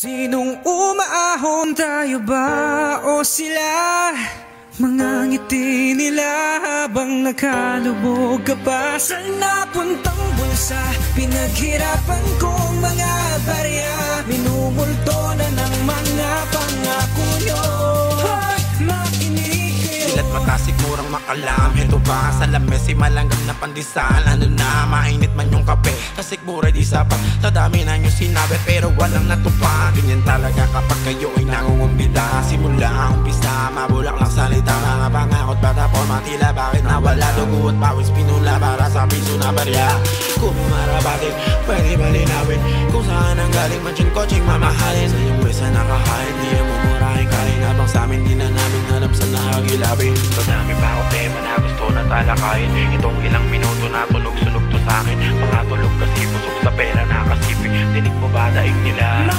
Sinong umaahon, tayo ba o sila? Mga ngiti nila habang nakalubog ka pa sa napuntang bulsa. Pinaghirapan kong mga barya, minumulto na ng mga pangako nyo. Hoy, makinig kayo. Silat mata sigurang makalam. Heto ba sa lames, si malanggam na pandesal. Ano na, mainit man yung kape, tasikmura di sapa. Sa dami na yung sinabi pero walang natupad. Ganyan talaga kapag kayo ay nangungumbida. Simula umpisa, mabulak lang salita. Mga pangakot bata forma tila bakit nawala. Dugo at pawis pinula para sa piso na barya. Kung marabatin, pwede ba linawin kung saan ang galing man yung kotseng mamahalin. Sa iyong mesa nakahayad, di ang mumurahin karin. Habang sa amin di na namin alam sa nahagilabin. Sa dami pa ako tema na gusto na talakayin. Itong ilang minuto na tunog-sunog to sa akin. Mga tulog kasi busog sa pera nakasipig. Dinig mo ba daig nila?